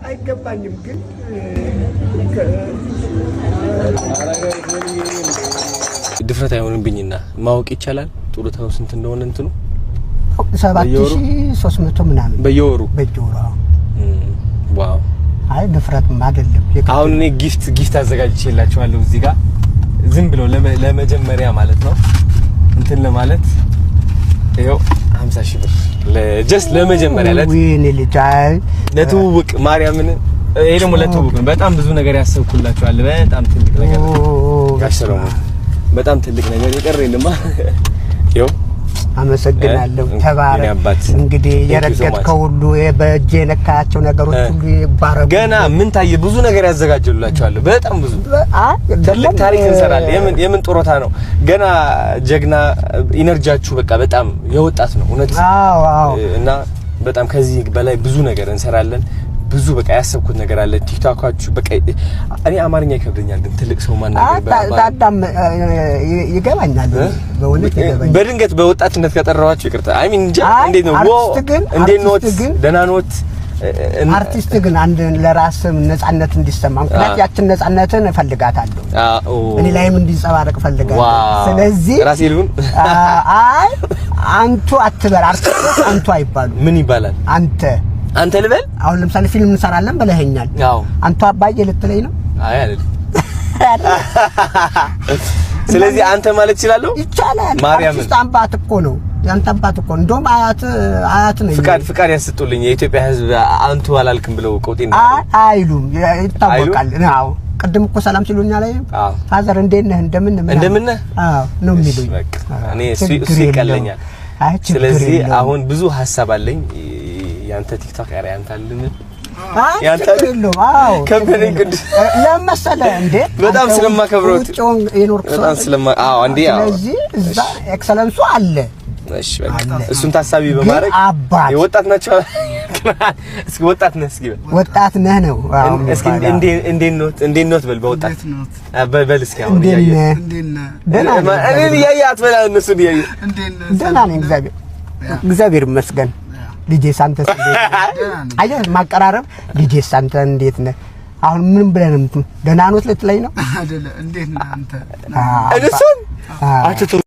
አይገባኝም ግን ድፍረት አይሆንብኝና ማወቅ ይቻላል ጡረታው ስንት እንደሆነ እንትኑ 7300 ምናምን በየወሩ ዋው አይ ድፍረትም አይደለም አሁን እኔ ጊፍት አዘጋጅቼላችኋለሁ እዚህ ጋር ዝም ብሎ ለመጀመሪያ ማለት ነው እንትን ለማለት ይሄው 50000 ብር ለጀስት ለመጀመሪያ ወይኔ ልጅ ለትውውቅ ማርያምን ይሄ ደግሞ ለትውውቅ በጣም ብዙ ነገር ያሰብኩላችኋል በጣም ትልቅ ነገር ጋሽራው በጣም ትልቅ ነገር ይቀር የለማ ይሄው አመሰግናለሁ ተባረክ እንግዲህ የረገጥከው ሁሉ በእጄ ነካቸው ነገሮች ሁሉ ይባረኩ ገና ምን ታየ ብዙ ነገር ያዘጋጀሉላችኋል በጣም ብዙ ትልቅ ታሪክ እንሰራለን የምን ጡረታ ነው ገና ጀግና ኢነርጂያችሁ በቃ በጣም የወጣት ነው እውነት አዎ እና በጣም ከዚህ በላይ ብዙ ነገር እንሰራለን ብዙ በቃ ያሰብኩት ነገር አለ ቲክቶካችሁ በቃ እኔ አማርኛ ይከብደኛል ግን ትልቅ ሰው ማናገር በጣም ይገባኛል በእውነት ይገባኛል በድንገት በወጣትነት ከጠራዋችሁ ይቅርታ አይ ሚን እንዴት ነው እንዴት ነው ደህና ኖት አርቲስት ግን አንድ ለራስ ነፃነት እንዲሰማ ምክንያት ያችን ነፃነትን እፈልጋታለሁ እኔ ላይም እንዲንጸባረቅ እፈልጋለሁ ስለዚህ ራሴ ልሁን አይ አንቱ አትበል አርቲስት አንቱ አይባሉ ምን ይባላል አንተ ልበል አሁን ለምሳሌ ፊልም እንሰራለን በለኸኛል አንተ አባዬ ልትለኝ ነው አይ አይደል ስለዚህ አንተ ማለት ይችላልው ይቻላል ማርያም አባት እኮ ነው ያንተ አባት እኮ እንደውም አያት ነው ፍቃድ ያስጡልኝ የኢትዮጵያ ህዝብ አንቱ አላልክም ብለው ቆጤን አይሉም ይታወቃል አዎ ቀደም እኮ ሰላም ሲሉኛ ላይ ፋዘር እንዴት ነህ እንደምን አዎ ነው የሚሉኝ እኔ እሱ ይቀለኛል ስለዚህ አሁን ብዙ ሐሳብ አለኝ ያንተ ቲክቶክ ያሪያ አንተ አልልም ያንተ ነው አዎ ከበኔ ቅዱስ ለምሳሌ እንዴ በጣም ስለማከብሮት በጣም አዎ እንዴ ስለዚህ እዛ ኤክሰለንሱ አለ እሺ በቃ እሱን ታሳቢ በማድረግ የወጣት ናቸው እስኪ ወጣት ነህ እስኪ ወጣት ነህ ነው እስኪ እንዴት ነው በል በወጣት በል እስኪ አሁን እኔ ያያት በላ እነሱ ያዩ ደህና ነኝ እግዚአብሔር ይመስገን ልጄ ሳንተ አየህ ማቀራረብ ልጄ ሳንተ እንዴት ነህ አሁን ምን ብለን ደህና ኖት ልትለኝ ነው አይደለ እንዴት ነህ አንተ እነሱ